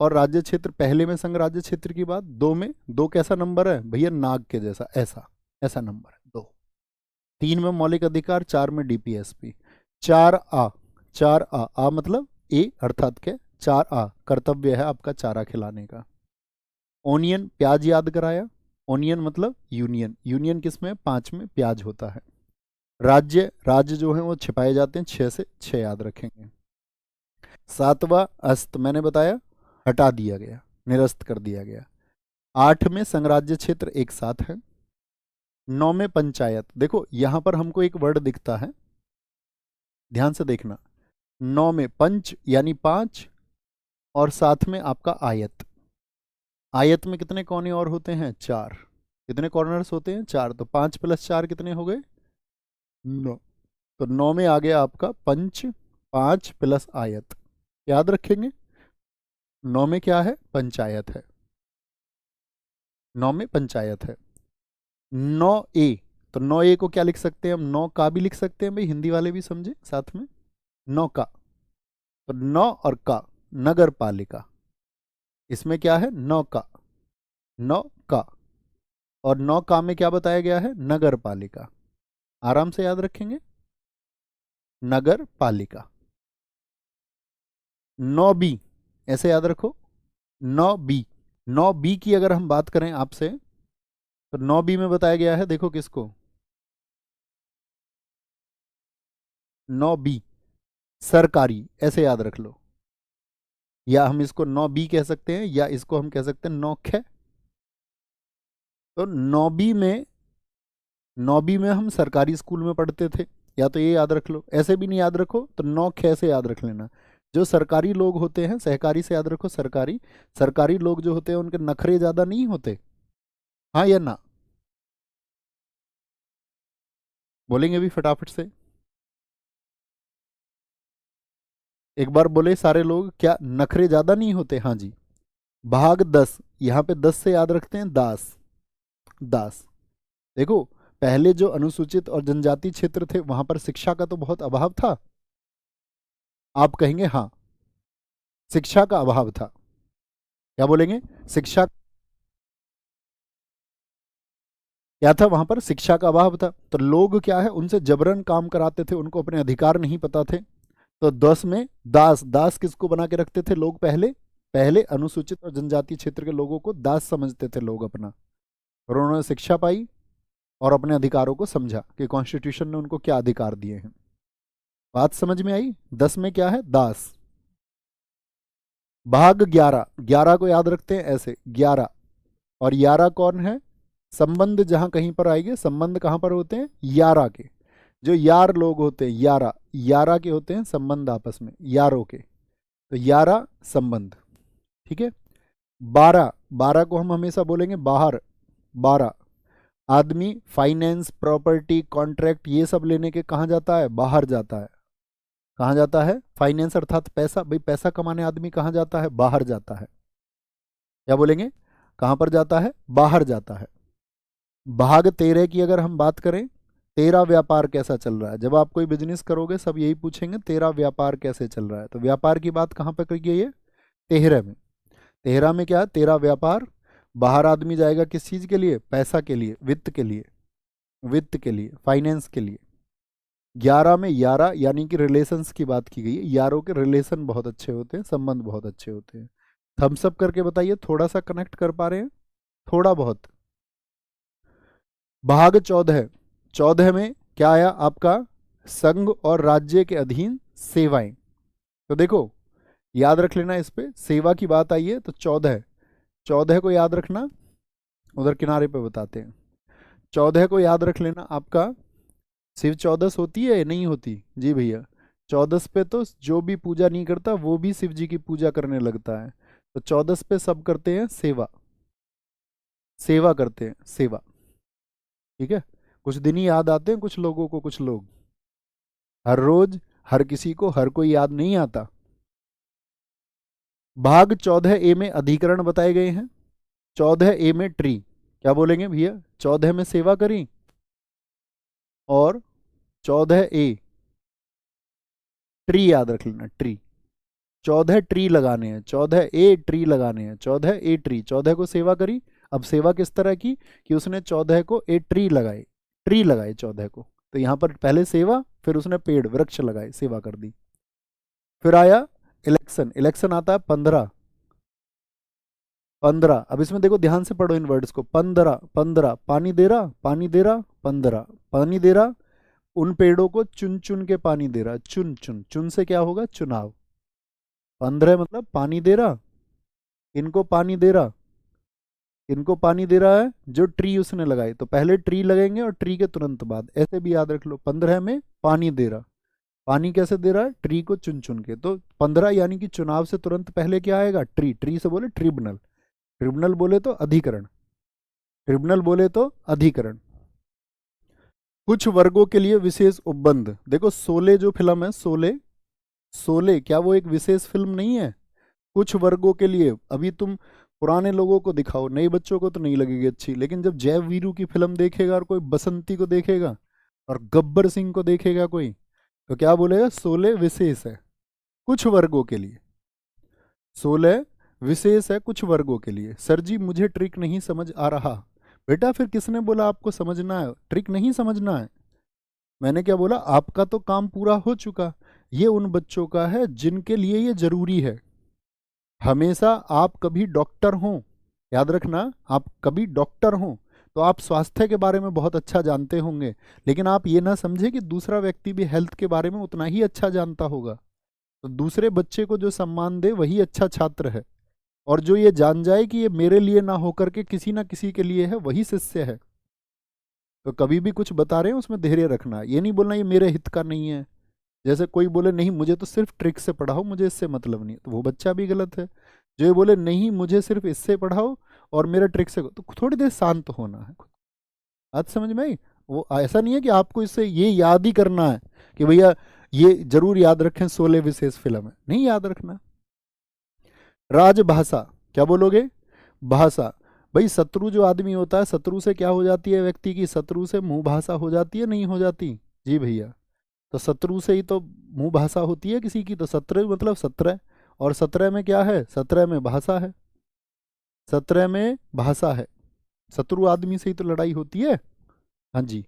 और राज्य क्षेत्र, पहले में संघ राज्य क्षेत्र की बात, दो में, दो कैसा नंबर है भैया, नाग के जैसा, ऐसा ऐसा नंबर है दो। तीन में मौलिक अधिकार, चार में डीपीएसपी। चार आ, चार आ मतलब ए अर्थात के, चार आ कर्तव्य है आपका चारा खिलाने का। ओनियन प्याज याद कराया, ओनियन मतलब यूनियन, यूनियन किस में, पांच में प्याज होता है। राज्य, राज्य जो है वो छिपाए जाते हैं, छह से छह याद रखेंगे। सातवां अस्त मैंने बताया हटा दिया गया, निरस्त कर दिया गया। आठ में संघराज्य क्षेत्र एक साथ है। नौ में पंचायत, देखो यहां पर हमको एक वर्ड दिखता है, ध्यान से देखना। नौ में पंच यानी पांच, और साथ में आपका आयत। आयत में कितने कोने और होते हैं, चार। कितने कॉर्नर्स होते हैं, चार। तो पांच प्लस चार कितने हो गए, नौ। तो नौ में आ गया आपका पंच, पांच प्लस आयत, याद रखेंगे। नौ में क्या है, पंचायत है, नौ में पंचायत है। नौ ए, तो नौ ए को क्या लिख सकते हैं हम, नौ का भी लिख सकते हैं भाई, हिंदी वाले भी समझे साथ में, नौ का। तो नौ और का, नगर पालिका, इसमें क्या है, नौ का, नौ का। और नौ का में क्या बताया गया है, नगर पालिका, आराम से याद रखेंगे, नगर पालिका। नौ बी, ऐसे याद रखो, नौ बी। नौ बी की अगर हम बात करें आपसे, तो नौ बी में बताया गया है, देखो किसको, नौ बी सरकारी, ऐसे याद रख लो। या हम इसको नौ बी कह सकते हैं, या इसको हम कह सकते हैं नौ ख। तो नौबी में, नौबी में हम सरकारी स्कूल में पढ़ते थे, या तो ये याद रख लो, ऐसे भी नहीं याद रखो तो नौ ख से याद रख लेना। जो सरकारी लोग होते हैं, सहकारी से याद रखो सरकारी, सरकारी लोग जो होते हैं उनके नखरे ज्यादा नहीं होते, हाँ या ना, बोलेंगे भी फटाफट से, एक बार बोले सारे लोग, क्या नखरे ज्यादा नहीं होते, हाँ जी। भाग 10, यहाँ पे 10 से याद रखते हैं दास, दास। देखो पहले जो अनुसूचित और जनजाति क्षेत्र थे वहां पर शिक्षा का तो बहुत अभाव था, आप कहेंगे हाँ, शिक्षा का अभाव था, क्या बोलेंगे, शिक्षा, क्या था वहां पर, शिक्षा का अभाव था। तो लोग क्या है, उनसे जबरन काम कराते थे, उनको अपने अधिकार नहीं पता थे। तो 10 में दास, दास किसको बना के रखते थे लोग, पहले, पहले अनुसूचित और जनजाति क्षेत्र के लोगों को दास समझते थे लोग अपना। और उन्होंने शिक्षा पाई और अपने अधिकारों को समझा कि कॉन्स्टिट्यूशन ने उनको क्या अधिकार दिए हैं। बात समझ में आई, 10 में क्या है, दास। भाग 11, 11 को याद रखते हैं ऐसे, 11। और 11 कौन है, संबंध जहां कहीं पर आएंगे, संबंध कहां पर होते हैं, यारा के। जो यार लोग होते हैं, यारा, यारा के होते हैं संबंध आपस में, यारों के। तो यारा संबंध, ठीक है। 12, 12 को हम हमेशा बोलेंगे बाहर, 12। आदमी फाइनेंस, प्रॉपर्टी, कॉन्ट्रैक्ट ये सब लेने के कहाँ जाता है, बाहर जाता है। कहाँ जाता है, फाइनेंस अर्थात पैसा, भाई पैसा कमाने आदमी कहाँ जाता है, बाहर जाता है। क्या बोलेंगे, कहाँ पर जाता है, बाहर जाता है। भाग 13 की अगर हम बात करें, तेरा व्यापार कैसा चल रहा है, जब आप कोई बिजनेस करोगे सब यही पूछेंगे तेरा व्यापार कैसे चल रहा है। तो व्यापार की बात कहाँ पर की गई है, 13 में। 13 में क्या है, तेरा व्यापार। बाहर आदमी जाएगा किस चीज के लिए, पैसा के लिए, वित्त के लिए, वित्त के लिए, फाइनेंस के लिए। 11 में यारा यानी कि रिलेशंस की बात की गई है, यारों के रिलेशन बहुत अच्छे होते हैं, संबंध बहुत अच्छे होते हैं। थम्स अप करके बताइए, थोड़ा सा कनेक्ट कर पा रहे हैं, थोड़ा बहुत। भाग 14, 14 में क्या आया आपका, संघ और राज्य के अधीन सेवाएं। तो देखो याद रख लेना, इस पे सेवा की बात आई है तो 14, 14 को याद रखना, उधर किनारे पे बताते हैं। 14 को याद रख लेना आपका, शिव चौदस होती है नहीं होती, जी भैया। चौदस पे तो जो भी पूजा नहीं करता वो भी शिव जी की पूजा करने लगता है। तो चौदस पे सब करते हैं सेवा, सेवा करते हैं, सेवा, ठीक है। कुछ दिन ही याद आते हैं कुछ लोगों को, कुछ लोग हर रोज, हर किसी को हर कोई याद नहीं आता। भाग 14 ए में अधिकरण बताए गए हैं। 14 ए में ट्री, क्या बोलेंगे भैया, 14 में सेवा करी, और 14 ए ट्री याद रख लेना, ट्री। 14 ट्री लगाने हैं, 14 ए ट्री लगाने हैं, 14 ए ट्री, 14 को सेवा करी। अब सेवा किस तरह की कि उसने 14 को ए ट्री लगाए 14 को। तो यहाँ पर पहले सेवा, फिर उसने पेड़ वृक्ष लगाए, सेवा कर दी। फिर आया इलेक्शन, इलेक्शन आता है 15, 15। अब इसमें देखो ध्यान से पढ़ो इन वर्ड्स को, 15, 15 पानी दे रहा, पानी दे रहा, 15 पानी दे रहा, उन पेड़ों को चुन चुन के पानी दे रहा, चुन चुन, चुन से क्या होगा, चुनाव। 15 मतलब पानी दे रहा, इनको पानी दे रहा, इनको पानी दे रहा है जो ट्री उसने लगाए। तो पहले ट्री लगेंगे और ट्री के तुरंत बाद, ऐसे भी याद रख लो। 15 में पानी दे रहा, पानी कैसे दे रहा है, ट्री को चुन चुन के। तो 15 यानी कि चुनाव से तुरंत पहले क्या आएगा, ट्री। ट्री से बोले ट्रिब्यूनल, ट्रिब्यूनल बोले तो अधिकरण, ट्रिब्यूनल बोले तो अधिकरण। कुछ वर्गों के लिए विशेष उपबंध, देखो शोले जो फिल्म है, शोले, शोले क्या वो एक विशेष फिल्म नहीं है। कुछ वर्गों के लिए, अभी तुम पुराने लोगों को दिखाओ, नए बच्चों को तो नहीं लगेगी अच्छी, लेकिन जब जय वीरू की फिल्म देखेगा और कोई बसंती को देखेगा और गब्बर सिंह को देखेगा कोई, तो क्या बोलेगा, शोले विशेष है कुछ वर्गों के लिए, शोले विशेष है कुछ वर्गों के लिए। सर जी मुझे ट्रिक नहीं समझ आ रहा। बेटा फिर किसने बोला आपको समझना है, ट्रिक नहीं समझना है। मैंने क्या बोला, आपका तो काम पूरा हो चुका, ये उन बच्चों का है जिनके लिए ये जरूरी है। हमेशा आप कभी डॉक्टर हों, याद रखना, आप कभी डॉक्टर हों तो आप स्वास्थ्य के बारे में बहुत अच्छा जानते होंगे, लेकिन आप ये ना समझे कि दूसरा व्यक्ति भी हेल्थ के बारे में उतना ही अच्छा जानता होगा। तो दूसरे बच्चे को जो सम्मान दे वही अच्छा छात्र है, और जो ये जान जाए कि ये मेरे लिए ना होकर के किसी ना किसी के लिए है, वही शिष्य है। तो कभी भी कुछ बता रहे हैं उसमें धैर्य रखना, ये नहीं बोलना ये मेरे हित का नहीं है। जैसे कोई बोले नहीं मुझे तो सिर्फ ट्रिक से पढ़ाओ, मुझे इससे मतलब नहीं, तो वो बच्चा भी गलत है। जो ये बोले नहीं मुझे सिर्फ इससे पढ़ाओ और मेरा ट्रिक से, तो थोड़ी देर शांत होना है। आज समझ में आई। वो ऐसा नहीं है कि आपको इससे ये याद ही करना है कि भैया ये जरूर याद रखें, शोले विशेष फिल्म है, नहीं याद रखना। राजभाषा, क्या बोलोगे, भाषा। भाई शत्रु जो आदमी होता है, शत्रु से क्या हो जाती है व्यक्ति की, शत्रु से मुंह भाषा हो जाती है, नहीं हो जाती, जी भैया। तो शत्रु से ही तो मुंह भाषा होती है किसी की, तो 17 मतलब 17, और 17 में क्या है, 17 में भाषा है, 17 में भाषा है। शत्रु आदमी से ही तो लड़ाई होती है, हाँ जी।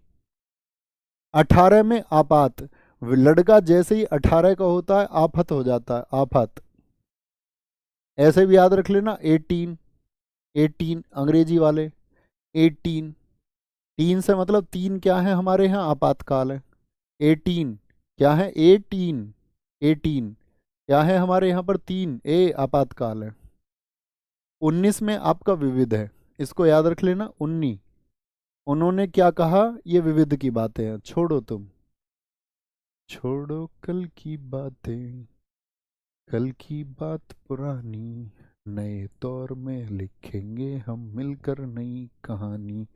18 में आपात, लड़का जैसे ही 18 का होता है आफत हो जाता है, आफत। ऐसे भी याद रख लेना 18, 18 अंग्रेजी वाले 18, तीन से मतलब तीन क्या है हमारे यहाँ, आपातकाल है। 18 क्या है, 18, 18 क्या है हमारे यहाँ पर, तीन, ए आपातकाल है। 19 में आपका विविध है, इसको याद रख लेना 19। उन्होंने क्या कहा, ये विविध की बातें हैं, छोड़ो तुम, छोड़ो कल की बातें, कल की बात पुरानी, नए दौर में लिखेंगे हम मिलकर नई कहानी,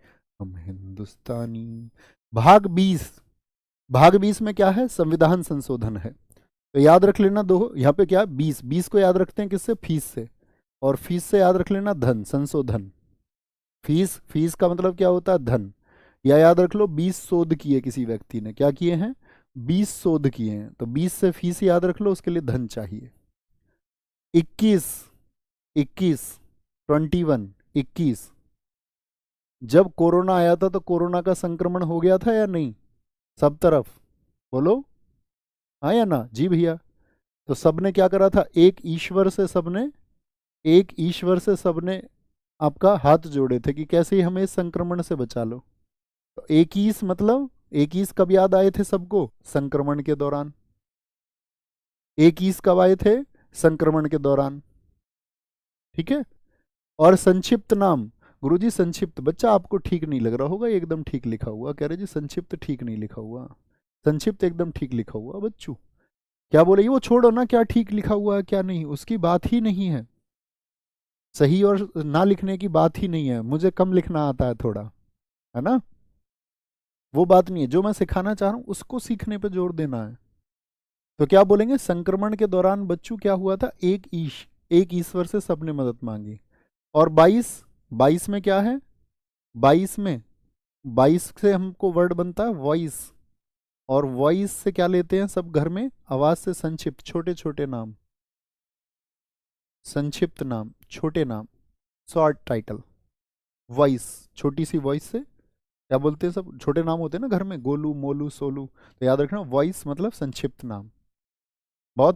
हम हिंदुस्तानी। भाग 20, भाग 20 में क्या है, संविधान संशोधन है। तो याद रख लेना दो, यहाँ पे क्या है 20, 20 को याद रखते हैं किससे, फीस से, और फीस से याद रख लेना धन, संशोधन। फीस, फीस का मतलब क्या होता है, धन। या याद रख लो 20 शोध किए किसी व्यक्ति ने, क्या किए हैं, 20 शोध किए हैं, तो 20 से फीस याद रख लो, उसके लिए धन चाहिए। 21, 21, 21, 21, जब कोरोना आया था तो कोरोना का संक्रमण हो गया था या नहीं, सब तरफ, बोलो हाँ या ना, जी भैया। तो सबने क्या करा था, एक ईश्वर से सबने, एक ईश्वर से सबने आपका हाथ जोड़े थे कि कैसे ही हमें इस संक्रमण से बचा लो। तो 21 मतलब 21 कब याद आए थे सबको, संक्रमण के दौरान। 21 कब आए थे, संक्रमण के दौरान, ठीक है। और संक्षिप्त नाम, गुरुजी संक्षिप्त, बच्चा आपको ठीक नहीं लग रहा होगा, ये एकदम ठीक लिखा हुआ, कह रहे जी संक्षिप्त ठीक नहीं लिखा हुआ, संक्षिप्त एकदम ठीक लिखा हुआ बच्चू। क्या बोले, वो छोड़ो ना क्या ठीक लिखा हुआ है क्या नहीं, उसकी बात ही नहीं है, सही और ना लिखने की बात ही नहीं है, मुझे कम लिखना आता है थोड़ा, है ना, वो बात नहीं है। जो मैं सिखाना चाह रहा हूँ उसको सीखने पे जोर देना है। तो क्या बोलेंगे, संक्रमण के दौरान बच्चों क्या हुआ था, एक ईश्वर से सबने मदद मांगी। और 22, 22 में क्या है, 22 में, 22 से हमको वर्ड बनता है वॉइस, और वॉइस से क्या लेते हैं सब घर में, आवाज से संक्षिप्त, छोटे छोटे नाम, संक्षिप्त नाम, छोटे नाम, शॉर्ट टाइटल। वॉइस, छोटी सी वॉइस से क्या बोलते हैं, सब छोटे नाम होते हैं ना घर में, गोलू मोलू सोलू, तो याद रखना वॉइस मतलब संक्षिप्त नाम। बहुत